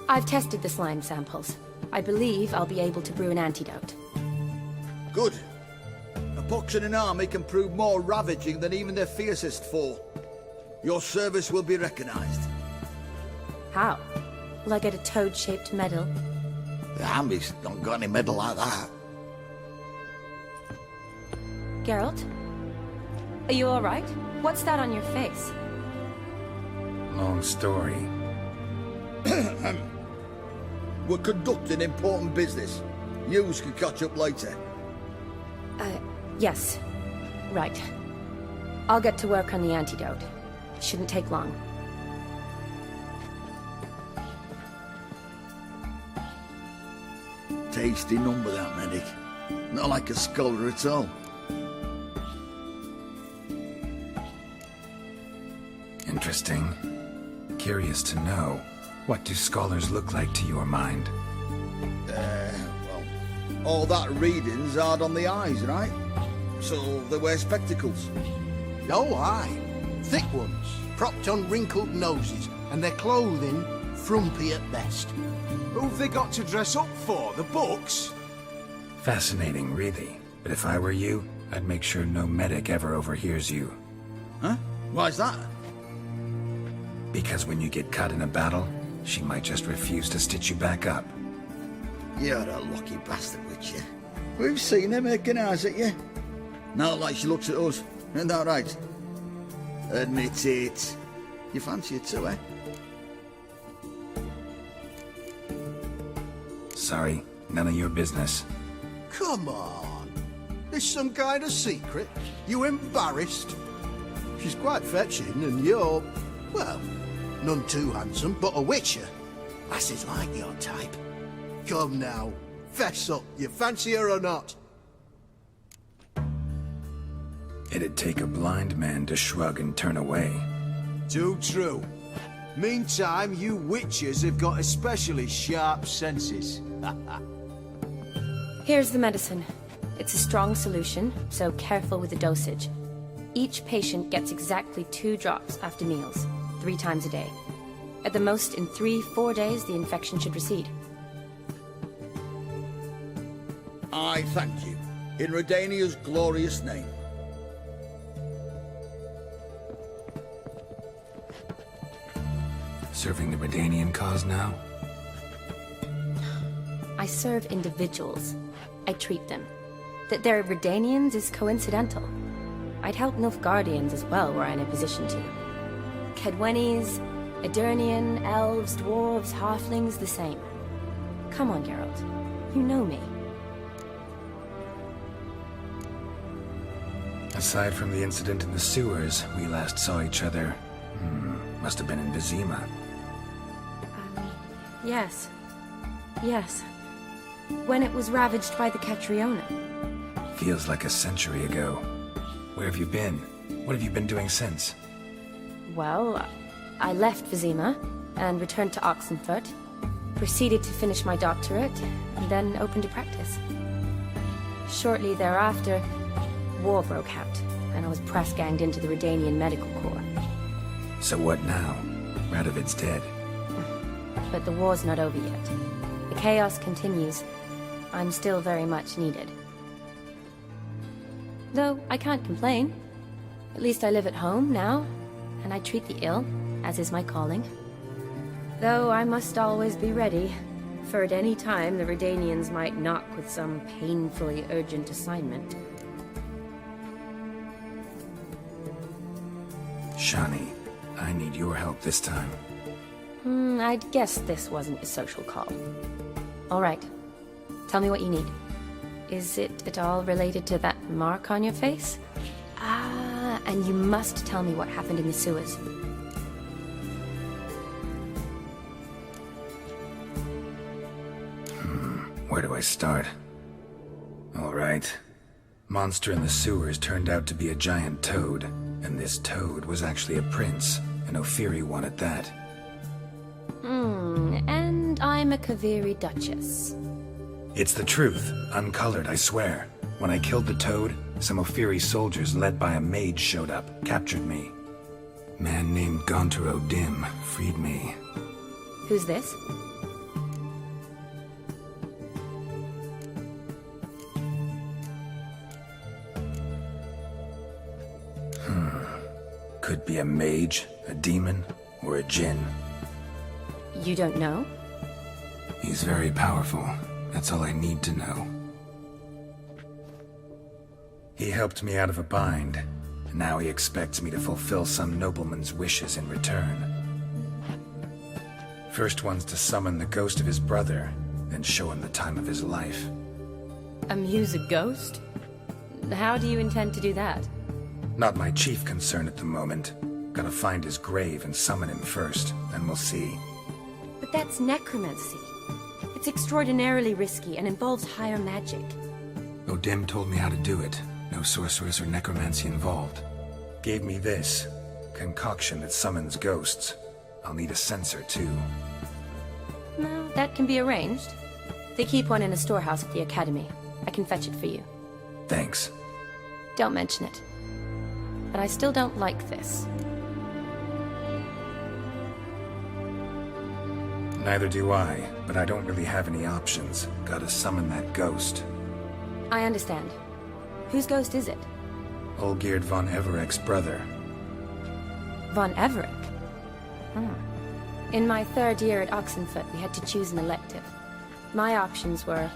I've tested the slime samples. I believe I'll be able to brew an antidote. Good. A pox in an army can prove more ravaging than even their fiercest foe. Your service will be recognized. How? Will I get a toad-shaped medal? The army's not got any medal like that. Geralt? Are you alright? What's that on your face? Long story. We're conducting important business. Yous can catch up later. Yes. Right. I'll get to work on the antidote. It shouldn't take long. Tasty number, that medic. Not like a scholar at all. Interesting. Curious to know, what do scholars look like to your mind? Well, all that reading's hard on the eyes, right? So they wear spectacles. Oh, aye. Thick ones, propped on wrinkled noses, and their clothing frumpy at best. Who've they got to dress up for? The books? Fascinating, really. But if I were you, I'd make sure no medic ever overhears you. Huh? Why's that? Because when you get caught in a battle, she might just refuse to stitch you back up. You're a lucky bastard, Witcher. We've seen her making eyes at you. Not like she looks at us. Isn't that right? Admit it. You fancy it too, eh? Sorry, none of your business. Come on. There's some kind of secret? You embarrassed? She's quite fetching, and you're, well, none too handsome, but a witcher. Lasses like your type. Come now, fess up. You fancy her or not? It'd take a blind man to shrug and turn away. Too true. Meantime, you witches have got especially sharp senses. Here's the medicine. It's a strong solution, so careful with the dosage. Each patient gets exactly 2 drops after meals, 3 times a day. At the most, in 3-4 days, the infection should recede. I thank you. In Redania's glorious name. Serving the Redanian cause now? I serve individuals. I treat them. That they're Redanians is coincidental. I'd help Nilfgaardians as well were I in a position to. Cadwennies, Edirnian, elves, dwarves, halflings, the same. Come on, Geralt. You know me. Aside from the incident in the sewers, we last saw each other. Must have been in Vizima. Yes. Yes. When it was ravaged by the Catriona. Feels like a century ago. Where have you been? What have you been doing since? Well, I left Vizima and returned to Oxenfurt, proceeded to finish my doctorate, and then opened a practice. Shortly thereafter, war broke out, and I was press-ganged into the Redanian Medical Corps. So what now? Radovid's dead. But the war's not over yet. The chaos continues. I'm still very much needed. Though I can't complain. At least I live at home now, and I treat the ill, as is my calling. Though I must always be ready, for at any time the Redanians might knock with some painfully urgent assignment. Shani, I need your help this time. I'd guess this wasn't a social call. All right. Tell me what you need. Is it at all related to that mark on your face? Ah, and you must tell me what happened in the sewers. Where do I start? All right. Monster in the sewers turned out to be a giant toad, and this toad was actually a prince, an Ophiri one at that. And I'm a Kaviri Duchess. It's the truth, uncolored, I swear. When I killed the toad, some Ophiri soldiers led by a mage showed up, captured me. Man named Gontar O'Dim freed me. Who's this? Could be a mage, a demon, or a djinn. You don't know? He's very powerful. That's all I need to know. He helped me out of a bind, and now he expects me to fulfill some nobleman's wishes in return. First one's to summon the ghost of his brother, then show him the time of his life. Amuse a ghost? How do you intend to do that? Not my chief concern at the moment. Gotta find his grave and summon him first, then we'll see. But that's necromancy. It's extraordinarily risky and involves higher magic. Odim told me how to do it. No sorceress or necromancy involved. Gave me this concoction that summons ghosts. I'll need a censer too. No, that can be arranged. They keep one in a storehouse at the academy. I can fetch it for you. Thanks. Don't mention it. But I still don't like this. Neither do I, but I don't really have any options. Gotta summon that ghost. I understand. Whose ghost is it? Olgierd von Everek's brother. Von Everek? In my third year at Oxenfoot, we had to choose an elective. My options were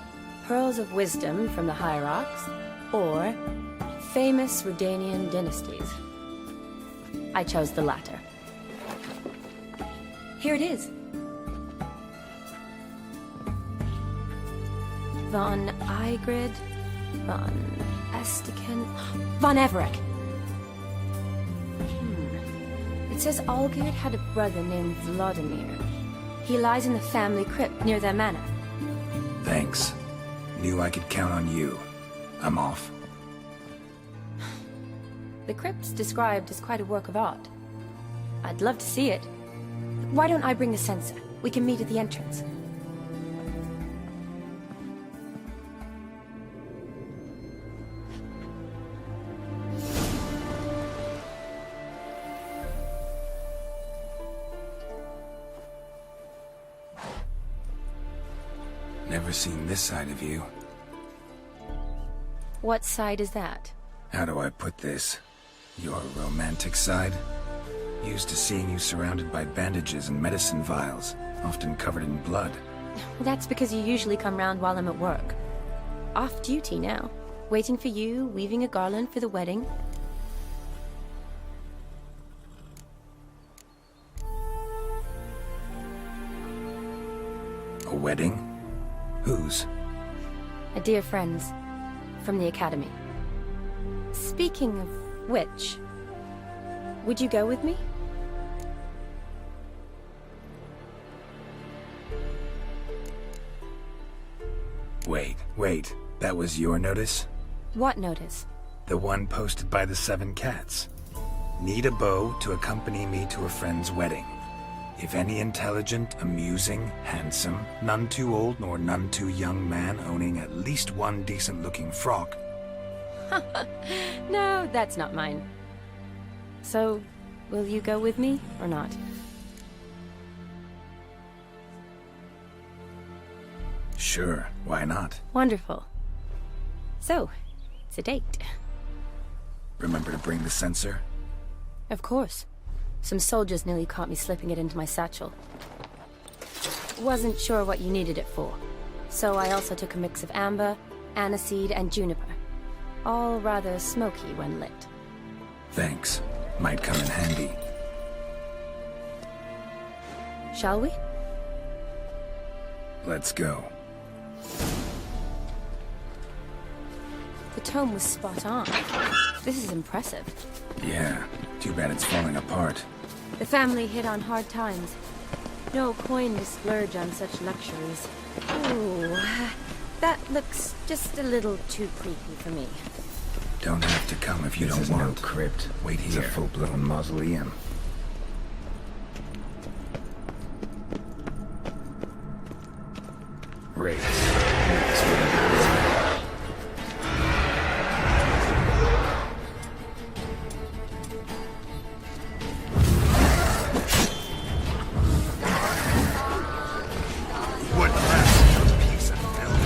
Pearls of Wisdom from the Hierarchs, or famous Redanian dynasties. I chose the latter. Here it is. Von Igrid, Von Estiken, Von Everek. It says Olgierd had a brother named Vladimir. He lies in the family crypt near their manor. Thanks. Knew I could count on you. I'm off. The crypt's described as quite a work of art. I'd love to see it. Why don't I bring the censer? We can meet at the entrance. Never seen this side of you. What side is that? How do I put this? Your romantic side? Used to seeing you surrounded by bandages and medicine vials, often covered in blood. That's because you usually come round while I'm at work. Off duty now. Waiting for you, weaving a garland for the wedding. A wedding? Whose? A dear friend's. From the academy. Speaking of which, would you go with me? Wait. That was your notice? What notice? The one posted by the 7 cats. Need a beau to accompany me to a friend's wedding. If any intelligent, amusing, handsome, none too old nor none too young man owning at least one decent-looking frock. No, that's not mine. So, will you go with me, or not? Sure, why not? Wonderful. So, it's a date. Remember to bring the censer? Of course. Some soldiers nearly caught me slipping it into my satchel. Wasn't sure what you needed it for, so I also took a mix of amber, aniseed, and juniper. All rather smoky when lit. Thanks. Might come in handy. Shall we? Let's go. The tome was spot on. This is impressive. Yeah, too bad it's falling apart. The family hit on hard times. No coin to splurge on such luxuries. Ooh, that looks just a little too creepy for me. Don't have to come if you This don't is want. no crypt. Wait It's a here. full-blown mausoleum. Race. That's what it is. What a piece of film.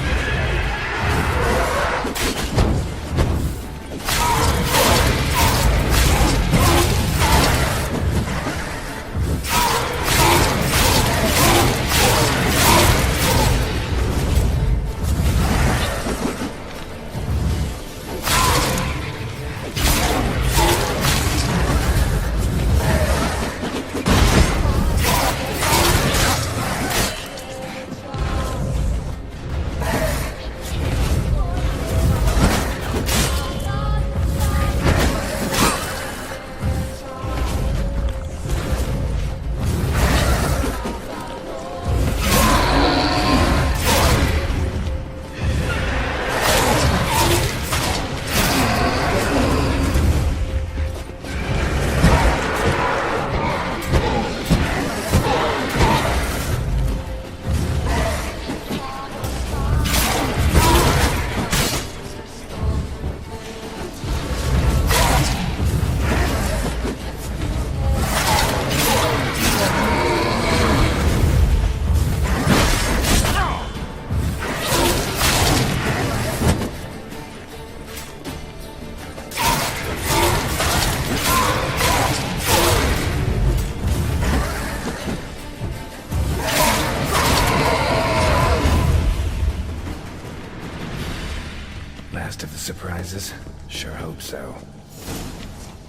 surprises? Sure hope so.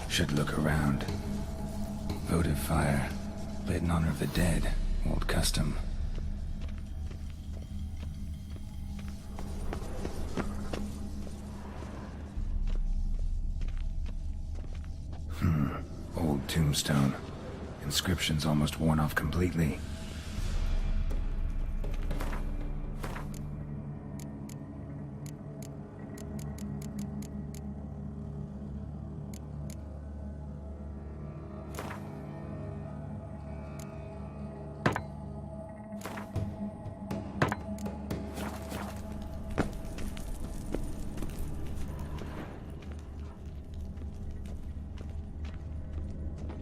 Should look around. Votive fire. Lit in honor of the dead. Old custom. Old tombstone. Inscription's almost worn off completely.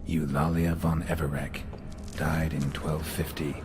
Eulalia von Everek, died in 1250.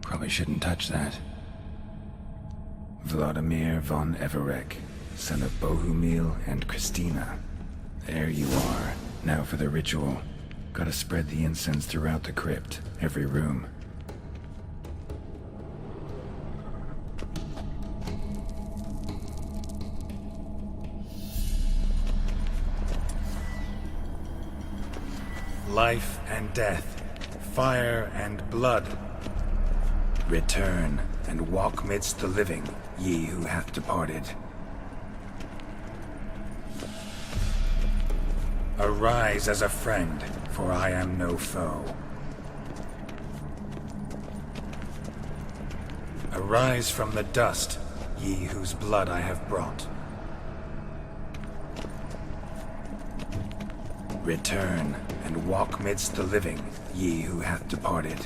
Probably shouldn't touch that. Vladimir von Everek, son of Bohumil and Christina. There you are. Now for the ritual. Gotta spread the incense throughout the crypt, every room. Life and death, fire and blood. Return and walk midst the living, ye who hath departed. Arise as a friend, for I am no foe. Arise from the dust, ye whose blood I have brought. Return and walk midst the living, ye who hath departed.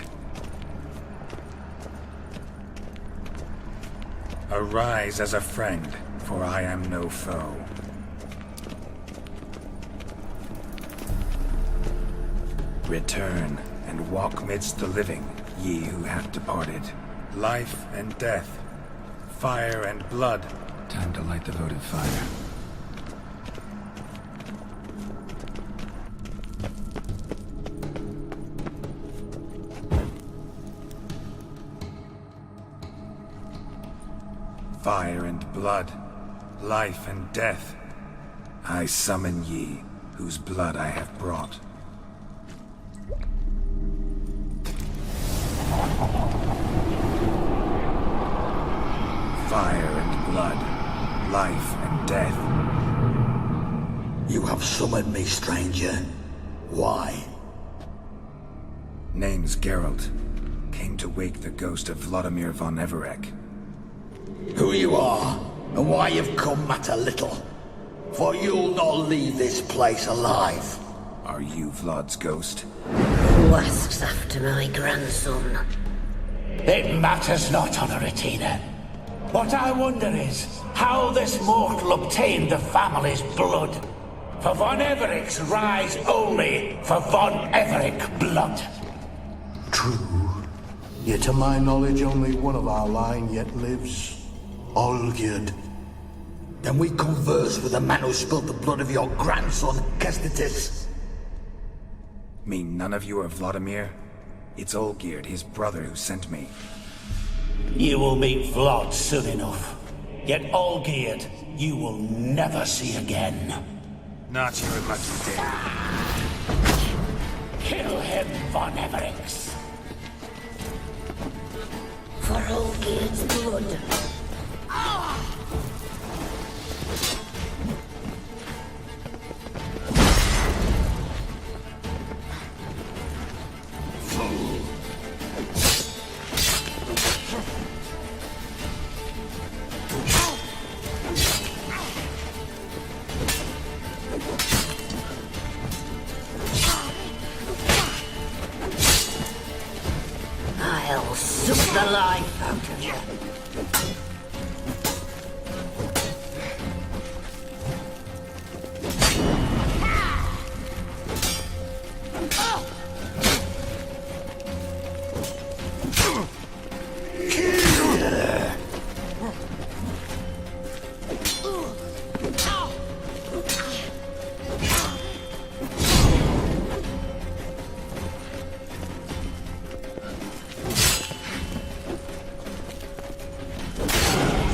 Arise as a friend, for I am no foe. Return and walk midst the living, ye who have departed. Life and death, fire and blood. Time to light the votive fire. Fire and blood, life and death, I summon ye, whose blood I have brought. Fire and blood, life and death. You have summoned me, stranger. Why? Name's Geralt. Came to wake the ghost of Vladimir von Everek. Who you are, and why you've come matter little. For you'll not leave this place alive. Are you Vlad's ghost? Who asks after my grandson? It matters not, Honoratina. What I wonder is how this mortal obtained the family's blood. For von Everek's rise only for von Everek blood. True. Yet to my knowledge, only one of our line yet lives. Olgierd. Then we converse with the man who spilled the blood of your grandson, Kestitis. Mean none of you are Vladimir? It's Olgierd, his brother, who sent me. You will meet Vlad soon enough. Yet Olgierd, you will never see again. Not your lucky day. Kill him, von Evereks. For Olgierd's blood. suck the life out of you.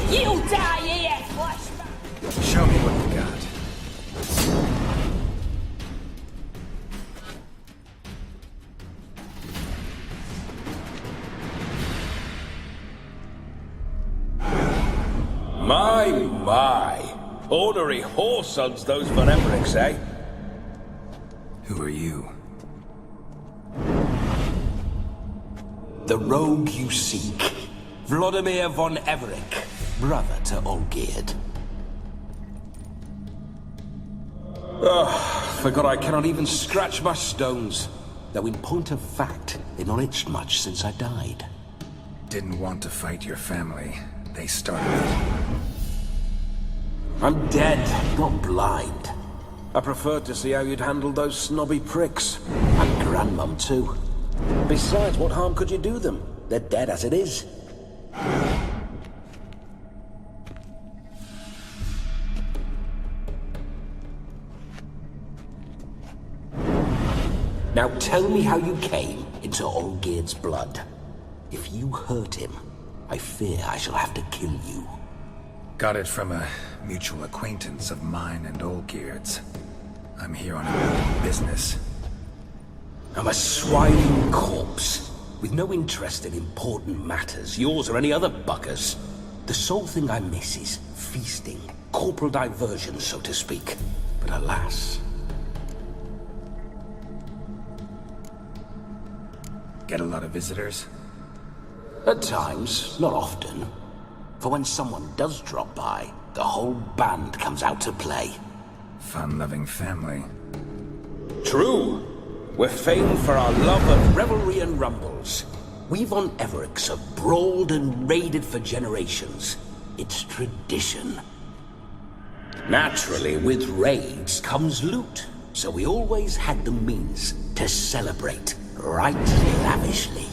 You die here, flashback! Show me what you got. My. Ornery whoresuns those Von Evericks, eh? Who are you? The rogue you seek. Vladimir von Everec, brother to Olgierd. Forgot I cannot even scratch my stones. Though in point of fact, they've not itched much since I died. Didn't want to fight your family. They started it. I'm dead, not blind. I preferred to see how you'd handle those snobby pricks. And Grandmum, too. Besides, what harm could you do them? They're dead as it is. Now tell me how you came into Olgierd's blood. If you hurt him, I fear I shall have to kill you. Got it from a mutual acquaintance of mine and Olgierd's. I'm here on a business. I'm a swine corpse, with no interest in important matters, yours or any other buggers. The sole thing I miss is feasting, corporal diversion, so to speak. But alas... Get a lot of visitors? At times, not often. For when someone does drop by, the whole band comes out to play. Fun-loving family. True. We're famed for our love of revelry and rumbles. We Von Evericks have brawled and raided for generations. It's tradition. Naturally, with raids comes loot, so we always had the means to celebrate right lavishly.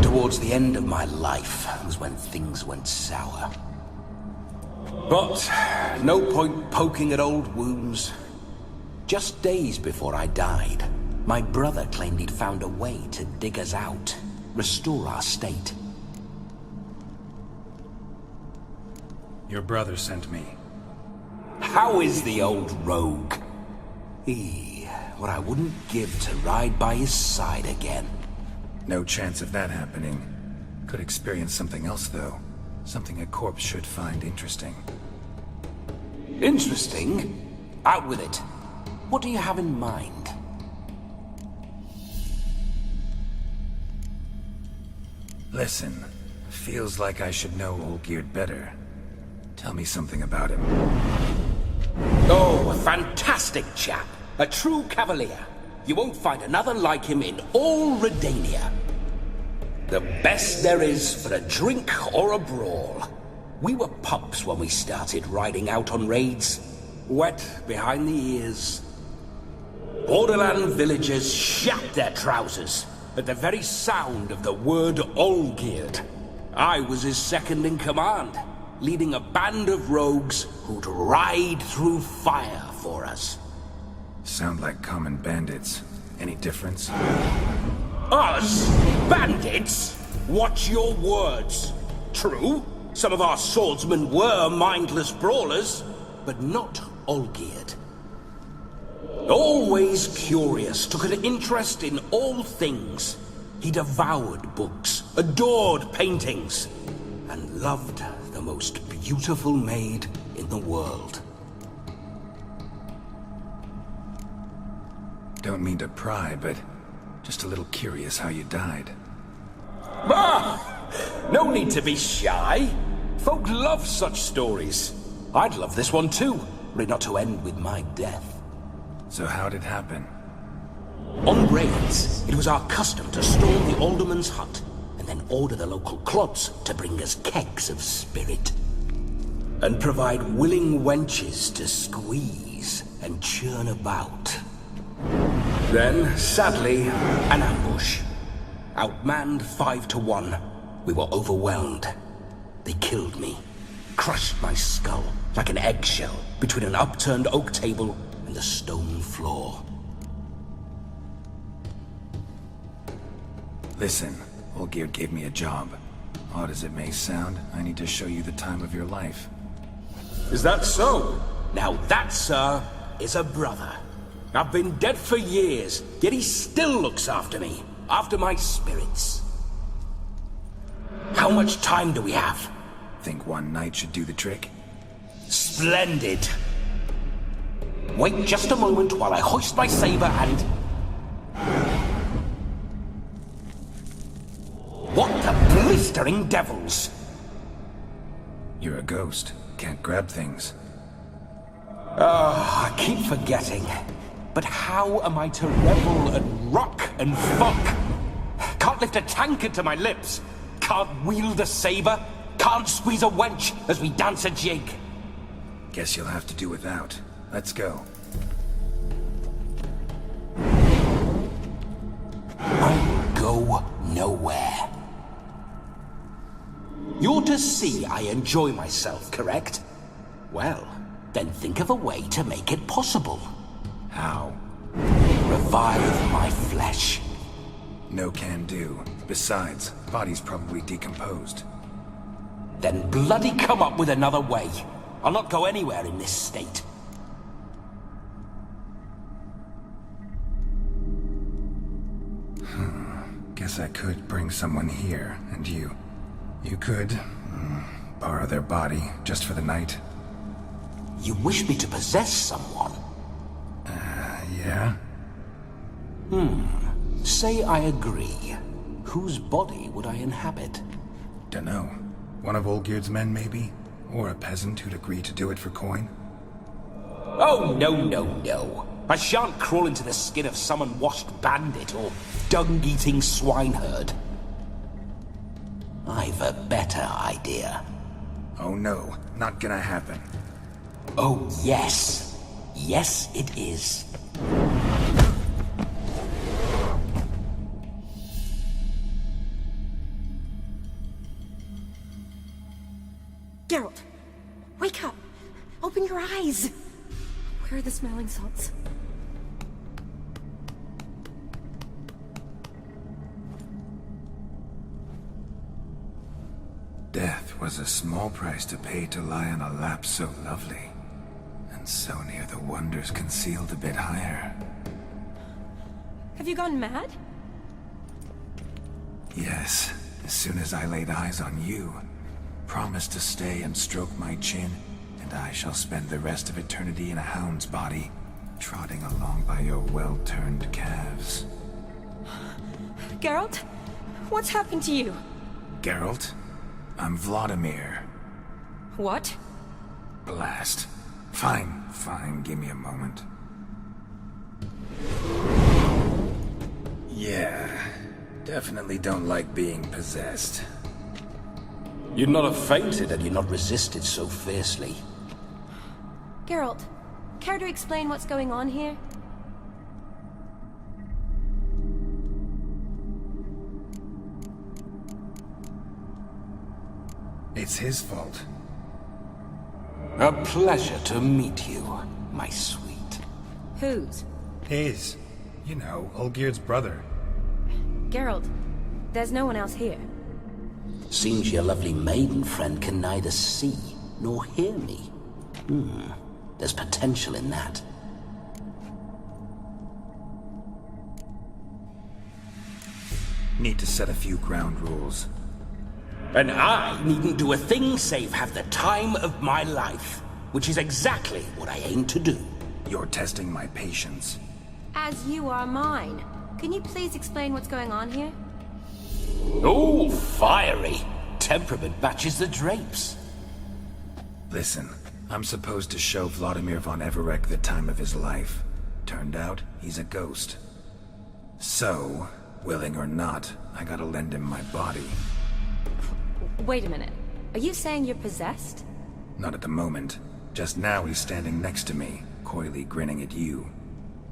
Towards the end of my life was when things went sour. But no point poking at old wounds. Just days before I died, my brother claimed he'd found a way to dig us out, restore our state. Your brother sent me. How is the old rogue? What I wouldn't give to ride by his side again. No chance of that happening. Could experience something else, though. Something a corpse should find interesting. Interesting? Out with it. What do you have in mind? Listen, feels like I should know Olgierd better. Tell me something about him. Oh, a fantastic chap. A true cavalier. You won't find another like him in all Redania. The best there is for a drink or a brawl. We were pups when we started riding out on raids. Wet behind the ears. Borderland villagers shat their trousers at the very sound of the word Olgierd. I was his second in command, leading a band of rogues who'd ride through fire for us. Sound like common bandits. Any difference? Us? Bandits? Watch your words. True, some of our swordsmen were mindless brawlers, but not Olgierd. Always curious, took an interest in all things. He devoured books, adored paintings, and loved the most beautiful maid in the world. Don't mean to pry, but just a little curious how you died. No need to be shy. Folk love such stories. I'd love this one too, were it not to end with my death. So how'd it happen? On raids, it was our custom to storm the alderman's hut, and then order the local clods to bring us kegs of spirit. And provide willing wenches to squeeze and churn about. Then, sadly, an ambush. Outmanned 5 to 1. We were overwhelmed. They killed me. Crushed my skull like an eggshell between an upturned oak table and the stone floor. Listen, Olgierd gave me a job. Odd as it may sound, I need to show you the time of your life. Is that so? Now that, sir, is a brother. I've been dead for years, yet he still looks after me, after my spirits. How much time do we have? Think one night should do the trick? Splendid. Wait just a moment while I hoist my saber and... What the blistering devils? You're a ghost. Can't grab things. I keep forgetting. But how am I to revel and rock and fuck? Can't lift a tankard to my lips. Can't wield a saber. Can't squeeze a wench as we dance a jig. Guess you'll have to do without. Let's go. I'll go nowhere. You're to see I enjoy myself, correct? Well, then think of a way to make it possible. How? Revive my flesh. No can do. Besides, body's probably decomposed. Then bloody come up with another way. I'll not go anywhere in this state. Guess I could bring someone here, and you could borrow their body just for the night. You wish me to possess someone? Yeah? Say I agree. Whose body would I inhabit? Dunno. One of Olgierd's men, maybe? Or a peasant who'd agree to do it for coin? Oh, no. I shan't crawl into the skin of some unwashed bandit or dung-eating swineherd. I've a better idea. Oh no, not gonna happen. Oh, yes. Yes, it is. Geralt, wake up! Open your eyes! Where are the smelling salts? Death was a small price to pay to lie on a lap so lovely, and so near the wonders concealed a bit higher. Have you gone mad? Yes, as soon as I laid eyes on you, promise to stay and stroke my chin, and I shall spend the rest of eternity in a hound's body, trotting along by your well-turned calves. Geralt? What's happened to you? Geralt? I'm Vladimir. What? Blast. Fine, give me a moment. Yeah, definitely don't like being possessed. You'd not have fainted had you not resisted so fiercely. Geralt, care to explain what's going on here? It's his fault. A pleasure to meet you, my sweet. Whose? His. You know, Olgierd's brother. Geralt, there's no one else here. Seems your lovely maiden friend can neither see nor hear me. There's potential in that. Need to set a few ground rules. And I needn't do a thing save have the time of my life, which is exactly what I aim to do. You're testing my patience. As you are mine. Can you please explain what's going on here? Oh, fiery. Temperament matches the drapes. Listen, I'm supposed to show Vladimir von Everec the time of his life. Turned out, he's a ghost. So, willing or not, I gotta lend him my body. Wait a minute. Are you saying you're possessed? Not at the moment. Just now he's standing next to me, coyly grinning at you.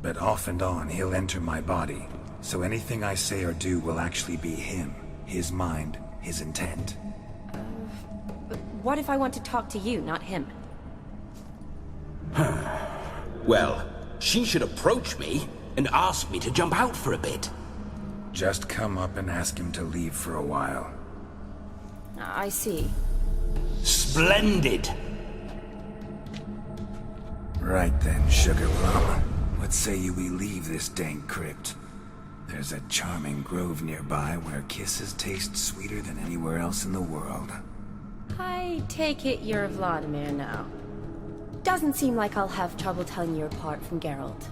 But off and on, he'll enter my body. So anything I say or do will actually be him. His mind, his intent. What if I want to talk to you, not him? Well, she should approach me and ask me to jump out for a bit. Just come up and ask him to leave for a while. I see. Splendid! Right then, Sugar Plum. What say you we leave this dank crypt? There's a charming grove nearby where kisses taste sweeter than anywhere else in the world. I take it you're Vladimir now. Doesn't seem like I'll have trouble telling you apart from Geralt.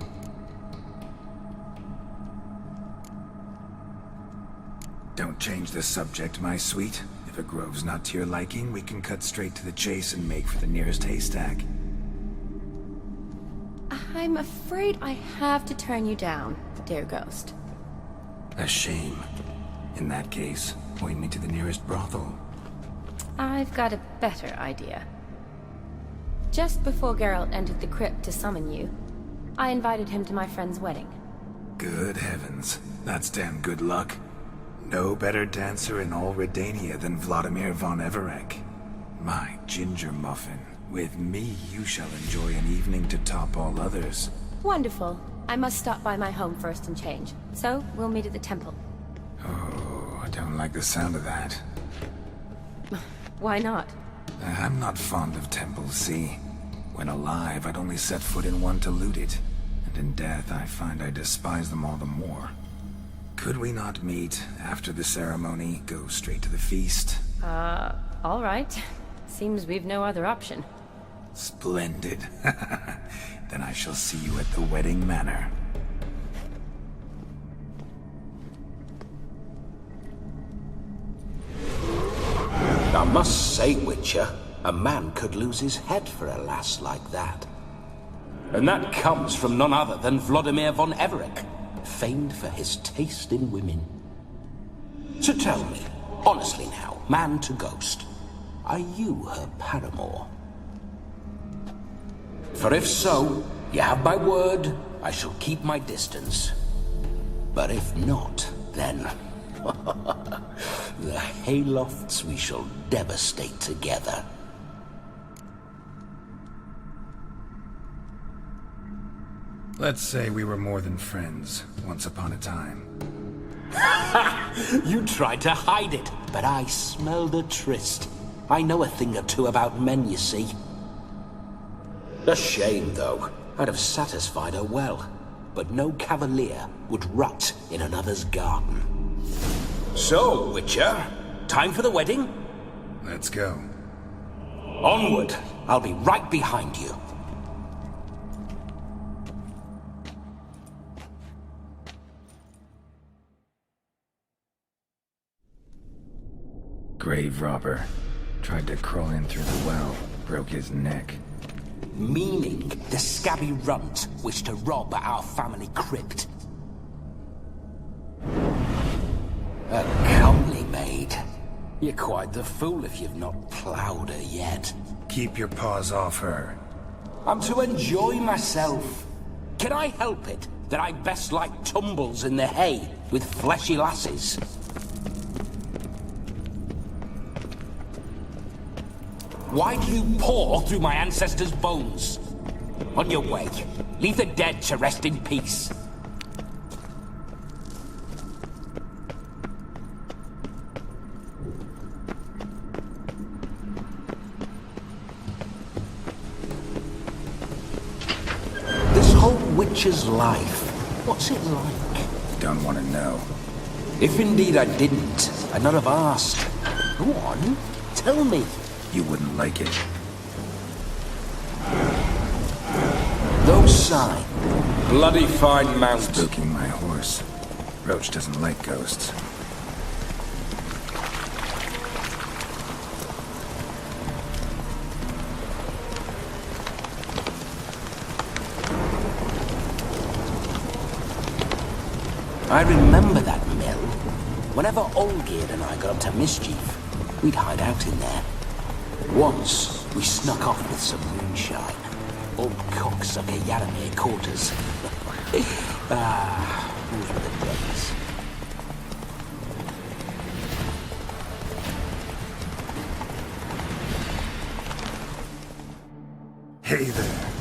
Don't change the subject, my sweet. If a grove's not to your liking, we can cut straight to the chase and make for the nearest haystack. I'm afraid I have to turn you down, dear ghost. A shame. In that case, point me to the nearest brothel. I've got a better idea. Just before Geralt entered the crypt to summon you, I invited him to my friend's wedding. Good heavens. That's damn good luck. No better dancer in all Redania than Vladimir von Everec. My ginger muffin. With me, you shall enjoy an evening to top all others. Wonderful. I must stop by my home first and change. So, we'll meet at the temple. Oh, I don't like the sound of that. Why not? I'm not fond of temples, see? When alive, I'd only set foot in one to loot it. And in death, I find I despise them all the more. Could we not meet after the ceremony, go straight to the feast? All right. Seems we've no other option. Splendid. Then I shall see you at the wedding manor. I must say, Witcher, a man could lose his head for a lass like that. And that comes from none other than Vladimir von Everec, famed for his taste in women. So tell me, honestly now, man to ghost, are you her paramour? For if so, you have my word, I shall keep my distance. But if not, then... the haylofts we shall devastate together. Let's say we were more than friends, once upon a time. You tried to hide it, but I smelled a tryst. I know a thing or two about men, you see. A shame, though. I'd have satisfied her well. But no cavalier would rot in another's garden. So, Witcher, time for the wedding? Let's go. Onward! I'll be right behind you. Grave robber. Tried to crawl in through the well. Broke his neck. Meaning the scabby runt wished to rob our family crypt. A comely maid. You're quite the fool if you've not ploughed her yet. Keep your paws off her. I'm to enjoy myself. Can I help it that I best like tumbles in the hay with fleshy lasses? Why do you paw through my ancestors' bones? On your way. Leave the dead to rest in peace. This whole witch's life, what's it like? Don't want to know. If indeed I didn't, I'd not have asked. Go on, tell me. You wouldn't like it. Those sign. Bloody fine mount. Spooking my horse. Roach doesn't like ghosts. I remember that mill. Whenever Olgierd and I got up to mischief, we'd hide out in there. Once, we snuck off with some moonshine. Old cocksucker Yaramir caught us. Those were the days. Hey there.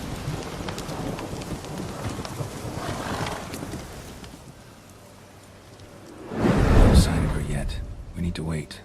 No sign of her yet. We need to wait.